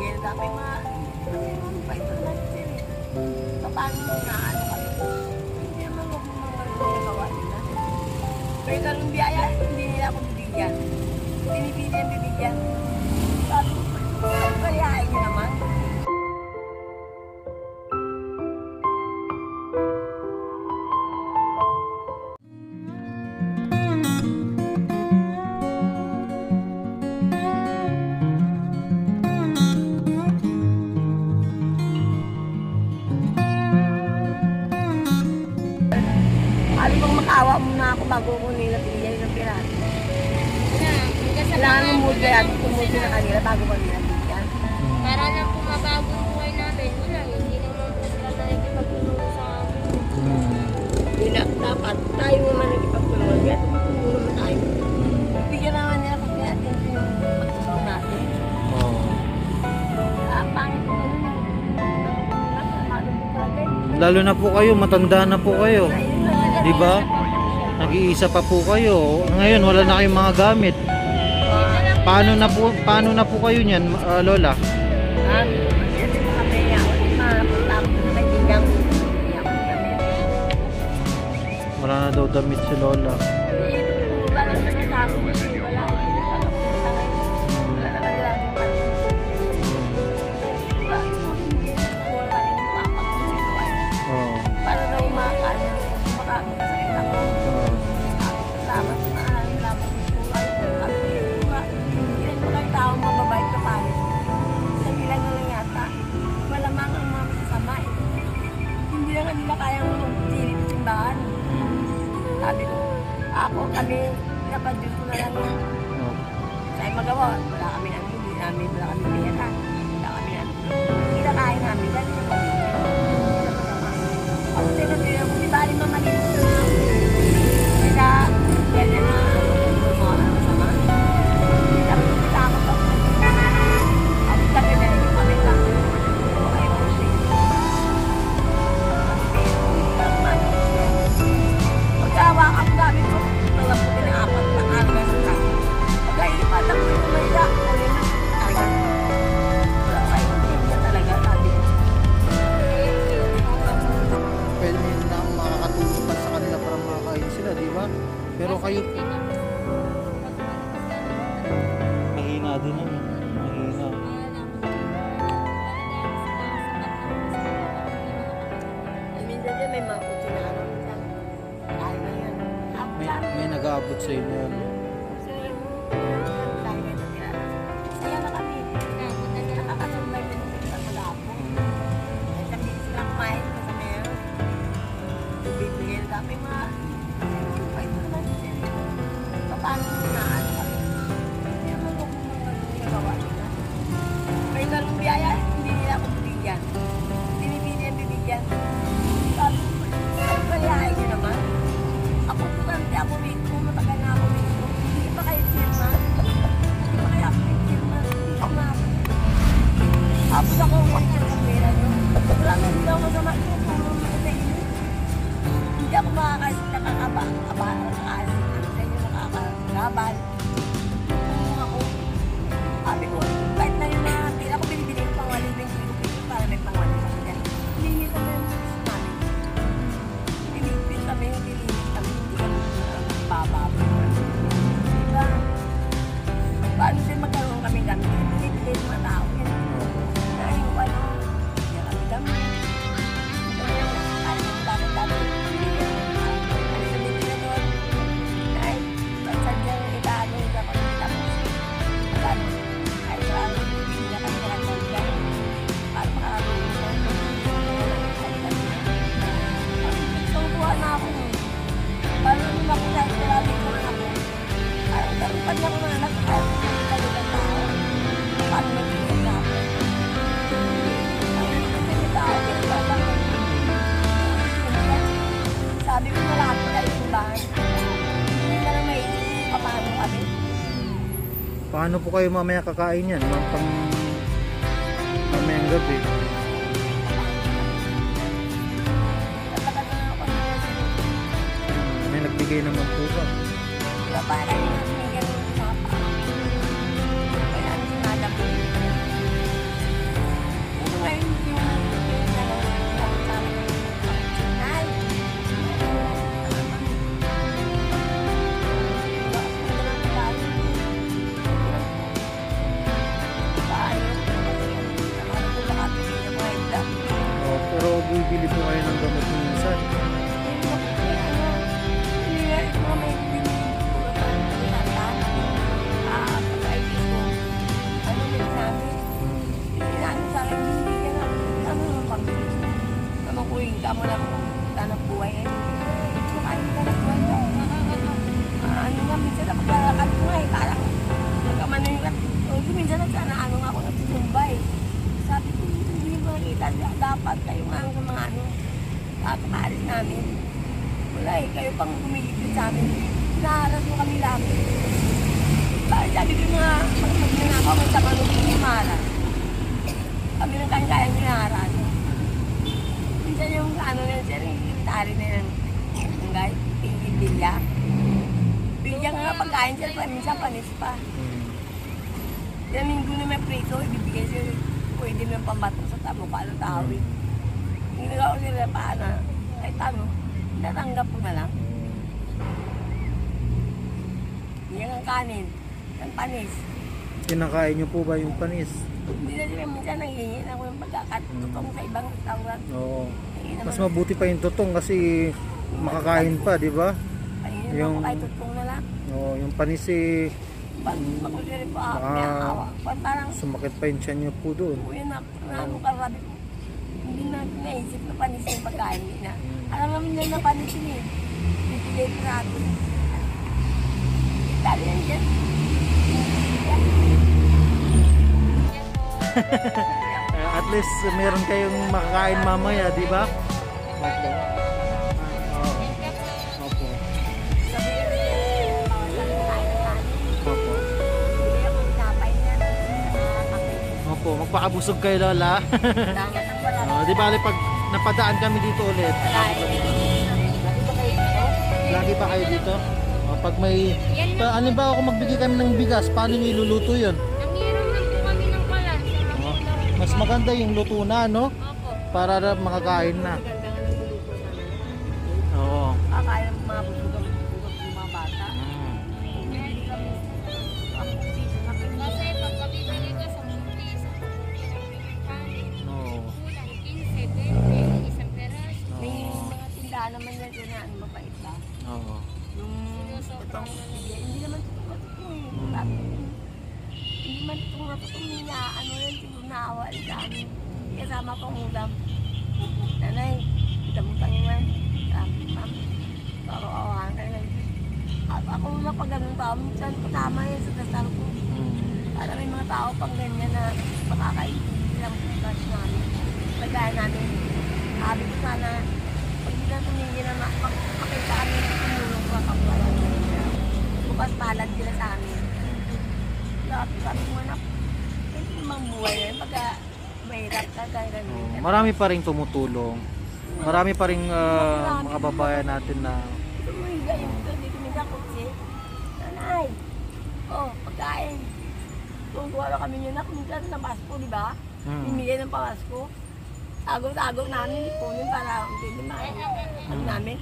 binibigay na dami mga pa ito natin eh. Paano na ano kami? Hindi naman ako mga gawa nila. Pero ganun biyaya, hindi nila ako bibigyan. Pinipili ang bibigyan. Sabi ko, kayain niyo naman. Sabi kong makaawa muna ako bago ko nila pinigyan ng piraso. Kailangan ng mood kaya tumuti na kanila bago ko nila pinigyan. Para lang kung mabago ang buhay namin, wala, hindi naman po sila nakikipagtulungan sa amin. Hindi na, dapat tayo naman nakikipagtulungan. Kaya tumutulungan naman tayo. Bigyan naman nila kung kaya din yung magtulungan natin. Pangit ko Lalo na po kayo, matanda na po kayo. Di ba? Nag-iisa pa po kayo. Ngayon wala na kayong mga gamit. Paano na po kayo niyan, Lola? Wala na daw damit si Lola. Nila kayang magsilip sa simbahan. Sabi ko, kami, pinapadyo ko na lang yan. Sa'yo magawa, wala kami namin, hindi namin, wala kami pera. Wala kami namin. Hindi na kaya namin, dahil sa pamilya. Ako tinatira ko, di ba, aling mamaliit ko na ako. Kaya, kaya na, mga masama. Tapos, takot ako. Ako sabi na, yung kami lang. Pagkawa ang gamit ko, mga puti na apat na araw sa kanya. Pagkailipan ako yung mayra, ulit na talaga. Wala kayo na talaga, sabi ko. Pwede na makakatulong pa sa kanila para makakain sila, di ba? Pero kayo, mahina din naman. Mahina. Minsan din may mga puti na araw. May nag-aabot sa inyo. Saya na kami. Nakakasumbay din sa mag-aapong. Sabi silang kumain ka sa meron. Bibigay na kami mga ito naman sila. Paano na ano kami? Hindi naman ako nagawa nila. May ganung biyaya, hindi nila ako bibigyan. Pinipili ang bibigyan. Sabi ko, kayain niyo naman. Ako pugante ako dito, matagal na ako dito. Hindi pa kayo firma. Hindi pa kayo ako firma. Hindi pa nga ako. Tapos ako ulit ang pera nyo. Wala nang hindi ako naman tutulong sa inyo. Hindi ako nakakabaan sa inyo nakakalaban. Tulong ako. Sabi ko, kahit na yun na hindi ako binibili ng pangwaling ng kilo para may pangwaling sa kanya. Hindi kami ang gusto namin. Pinipit kami yung pililit kami. Hindi kami bababa. Diba? Paano din magkaroon kami gamit? Pinipit mga tao yan. Dahil yung ano, hindi kami gamit. Kaya yung dami-dami. Ano sabihin nila doon? Dahil, sadyang itaano yung dapat tapos. Magkano? Kahit saan, hindi na kami nakaganda. Para makakagawin ko. Tungkuha na ako. Paano nung makita yung sirabi ko na ako? Parang pag na ko na anak, parang hindi ng tao. Paano nagpilin na ako? Ang tao, kaya lang. Sabi ko malapit tayo sa bahay. Hindi na lang maisip paano kami. Paano po kayo mamaya kakain yan? Mamayang gabi. Natagal na ako nila sila. May nagbigay naman po ba? Para yung natin ganun sa papa. Kaya ang sinadap ko. minsan sana ano nga ako nagsusumbay. Sabi ko, hindi mo nakita, dapat kayo nga sa mga ano, kakaalis namin. Wala eh, kayo pang kumilipid sa amin. Naharas mo kami lang. Sabi ko nga, pag nanakaw ka sa manong kumara. Kami ng kangkaya ninaharas. Minsan yung ano na yun, sir, yung military na yun. Yung guys, bilya. Bilya nga pagkain, sir, minsan panis pa. Yung minggo na may prito, ibibigay sir. Pwede mo yung pambatong sa tamo ka ng tawid. Hindi na ako sila paano. Kahit ano, natanggap ko na lang. Yan ang kanin, ang panis. Kinakain nyo po ba yung panis? Hindi na sila minsan nanghihingin ako yung pagkakatutong sa ibang restaurant. Oo. Hindi Mas naman, mabuti pa yung tutong kasi makakain pa, di ba? pahingin yung- ako kahit tutong na lang. Oo, yung panis eh, Makulirin po ako, Baka- may awa. Parang, sumakit pa yung tiyan nyo po doon. uy na ano ka, sabi ko, hindi na naisip na panis yung pagkain. Hindi na. Alam naman nila na panis yun eh. Bibigay ko natin. Dali yan dyan. At least meron kayong makakain mamaya, di ba? Opo. Oo. Opo. Sabi ko, bawal lang kain ng kanin. Opo. Bibigay ako ng tinapay niya. Kape. Opo, magpakabusog kayo, Lola. Dangat ang wala. Di ba, pag napadaan kami dito ulit, Lagi ba kayo dito? lagi pa kayo dito? O, pag may, ano ba ako magbigay kami ng bigas, paano nyo iluluto yun? Nangiram lang po kami ng kalan. O, mas maganda yung luto na, no? Opo. Para na makakain na. Maganda nga ng luto namin. Oo. Kakain ng mga busog ng mga bata. Kasi pagka bibili ka sa piso, kanin, Oo. kulang 15, 20, isang peraso. May mga tindahan naman yan dyan na ano, mabait ba? Oo. Yung itong, hindi naman itong matutong eh. Hindi man itong matutong nila, ano yan, siguro naawa sa amin. Kasama pang ulam. Nanay, damutang yan. Ma'am, paro-awahan ka lang. Ako lang pag ganun tao, minsan kasama yan sa dasal ko. Para may mga tao pang ganyan na makakaintindi lang bukas namin. Pagkaya namin, sabi ko sana, pag hindi na tumingin na makita kami ng tumulong ko kapalan. Bukas palad sila sa amin. Sabi ko na, hindi namang buhay na yun. Pagka mahirap ka, kaya ganun. Marami pa rin tumutulong. Marami pa rin mga babayan natin na Tumiga yun ito, dito minsan kutsi. Nanay, pagkain. Tuwa kami yun na, minsan sa Pasko, di ba? Bimigay ng Pasko. Agaw-agaw namin, ipunin para hindi ano namin.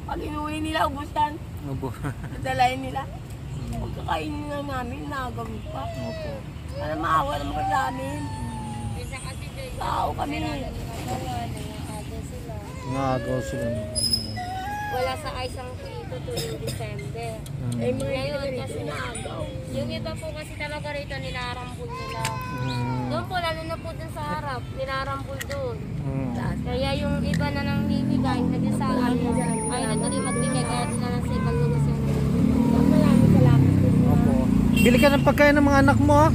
Pag inuwi nila, ubusan. Opo. Dadalayin nila. Pagkakainin na namin, nagawin pa. Opo. Para maawa naman ka sa amin. Isa kasi doon, Tao kami. nagagawa, nangangagaw sila. Ngagaw sila. Wala sa isang pito tuwing December. Eh, mga Ngayon ganito kasi naagaw. yung iba po kasi talaga rito nilarambol nila. Doon po, lalo na po dun sa harap, nilarambol doon. Kaya yung iba na nang hihigay, nagsasabi na, ayaw na tuloy magbigay, kaya sila lang sa ibang lugar yung Maraming salamat po. Opo. Bili ka ng pagkain ng mga anak mo, ha?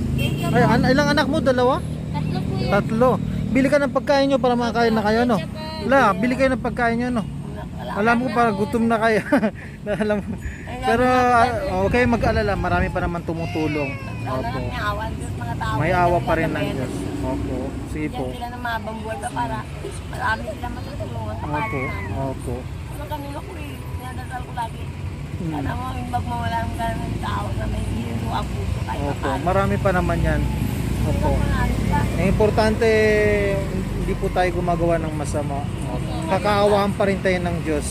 Ay, ilang anak mo? Dalawa? tatlo po yun. Tatlo. Bili ka ng pagkain nyo para makakain na kayo, no? Wala, bili kayo ng pagkain nyo, no? Alam ko para gutom na kayo. Alam mo. Pero huwag kayong mag-alala, marami pa naman tumutulong. Lalo Opo. na may awan Diyos mga tao. May awa pa rin ng Diyos. Opo. Sige Yan po. sila na mabambuhay pa para marami sila matutulungan sa Opo. panin namin. Opo. Ano kanila ko eh, sinadasal ko lagi. Sana mo, imbag mawala ang ganang tao na may hilo ang puso kahit Opo. paano. Marami pa naman yan. Opo. Marami pa. Ang importante, hindi po tayo gumagawa ng masama. Opo. Kakaawahan pa rin tayo ng Diyos.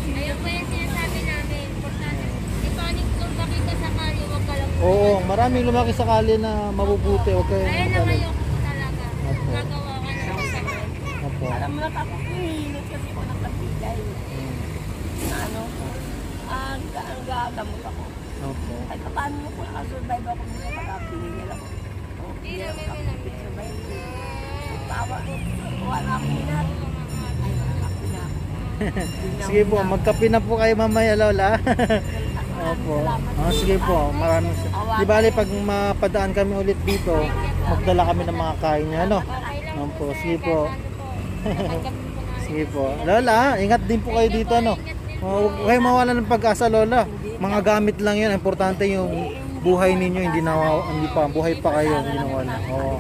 Ayun po yung sinasabi namin, importante. Iconic kung bakit sakali, huwag ka lang. Oo, maraming lumaki sakali na mabubuti. Huwag kayo Kaya lang mag-alala. ayoko po talaga. Opo. Gagawa ka na ng sakali. Opo. Alam mo na ako, hinihilot kasi ako ng kapigay. Na ano, ang gagamot ako. Opo. Kahit paano mo kung nakasurvive ako muna pag-pinigil ako. Hindi namin namin. Survive. Tawa, wala akong hinat. Ay, wala akong hinat. Sige po, magkape na po kayo mamaya, Lola. Opo. Sige po. Maraming Di bali pag mapadaan kami ulit dito, magdala kami ng mga kain niya, ano? Opo, sige po. Sige po. Lola, ingat din po kayo dito, ano? Huwag kayo mawala ng pag-asa, Lola. Mga gamit lang yan. Importante yung buhay ninyo, hindi pa. Buhay pa kayo, hindi nawala. Oo.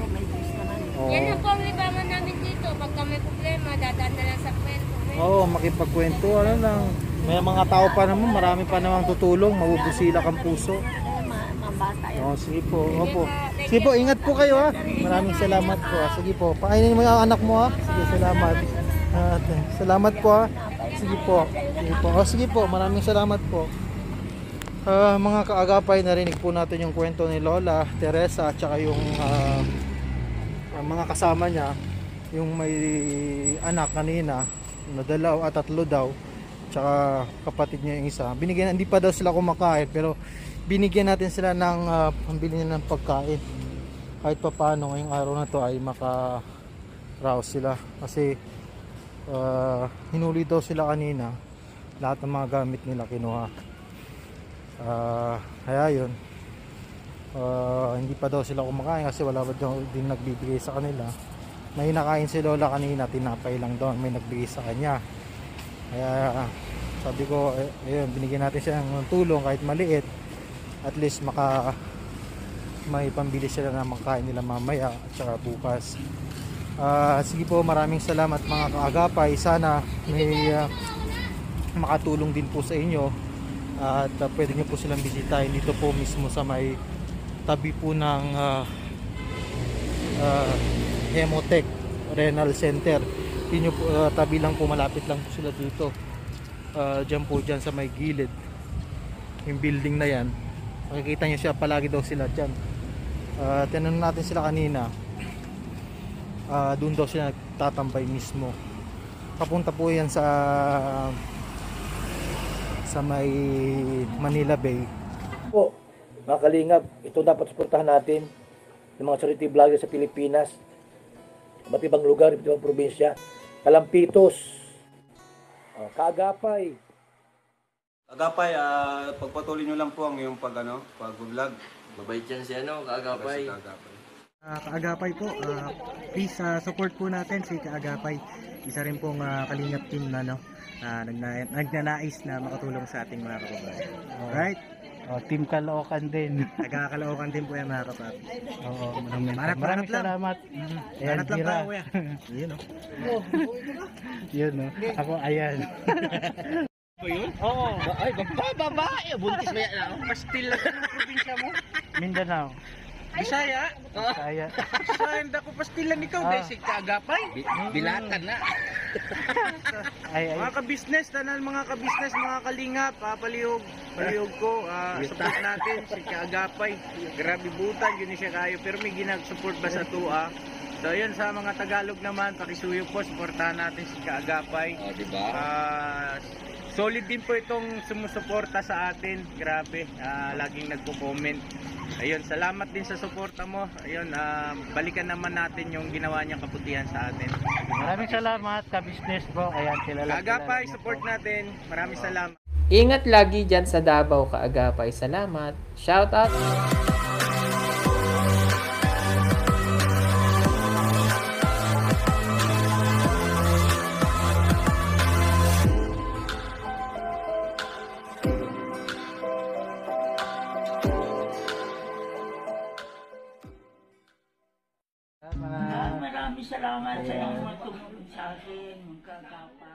Yan na po ang libangan namin dito. Pagka may problema, dadaan na lang sa kwento. Oo, makipagkwento, ano lang. May mga tao pa naman, marami pa namang tutulong, mabubusilak ang puso. Mabata yun. Oo, sige po. Opo. Sige po, ingat po kayo ha. Maraming salamat po. Sige po. Pakainin mo yung anak mo ha. Sige, salamat. Salamat po ha. Sige po. Sige po. Sige po, maraming salamat po. Mga kaagapay, narinig po natin yung kwento ni Lola Teresa at saka yung mga kasama niya, yung may anak kanina na dalaw at tatlo daw, tsaka kapatid niya yung isa. Binigyan, hindi pa daw sila kumakain, pero binigyan natin sila ng pambili nila ng pagkain. Kahit pa paano ngayong araw na to ay makaraos sila, kasi hinuli daw sila kanina, lahat ng mga gamit nila kinuha. Kaya yun, hindi pa daw sila kumakain kasi wala ba daw din nagbibigay sa kanila. May nakain si Lola kanina, tinapay lang daw may nagbigay sa kanya. Kaya sabi ko, ayun, binigyan natin siya ng tulong kahit maliit, at least may pambili sila na makain nila mamaya at saka bukas. Sige po, maraming salamat mga kaagapay. Sana may makatulong din po sa inyo, at pwede nyo po silang bisitahin dito po mismo sa may tabi po ng Hemotech Renal Center. Yun yung tabi lang po, malapit lang po sila dito. Dyan po, dyan sa may gilid yung building na yan, makikita nyo siya, palagi daw sila dyan. Tinanong natin sila kanina, doon daw sila nagtatambay mismo. Papunta po yan sa may Manila Bay po. Mga kalingap, ito dapat suportahan natin ng mga charity vlogger sa Pilipinas, iba't ibang lugar, iba't ibang probinsya. Kalampitos, Kaagapay. Agapay, pagpatuloy nyo lang po ang iyong pag-vlog. Mabait yan si Kaagapay. Kaagapay po, please support po natin si Kaagapay. Isa rin pong kalingap team na nagnanais na makatulong sa ating mga kababayan. Alright? Team Caloocan din. Taga-Caloocan din po yan mga kapapi. Oo, maraming salamat. Ayan, Gira. Yun o. Yun o. Ako, ayan. Ba yun? Oo. Ay, babae. Buntis ba yan? Pastil lang ng probinsya mo. Mindanao. Bisaya? Kaya. Bisaya, hindi ako pastilan ikaw. Dahil si Kaagapay. Bilatan na. Mga ka-business, mga ka-business, mga kalingap, palihog ko, support natin si Kaagapay. Grabe butan, yun siya kayo, pero may ginag-support ba sa tua? So yun, sa mga Tagalog naman, pakisuyo po, supportahan natin si Kaagapay. Diba? Solid din po itong sumusuporta sa atin, grabe, laging nagko-comment. Ayun, salamat din sa suporta mo. Ayun, balikan naman natin yung ginawa niyang kabutihan sa atin. Maraming salamat, ka-business bro. Ayan, Kaagapay, support natin. Maraming salamat. Ingat lagi dyan sa Davao, Kaagapay. Salamat. Shout out. Maraming salamat sa iyong tumulong sa akin, Kaagapay.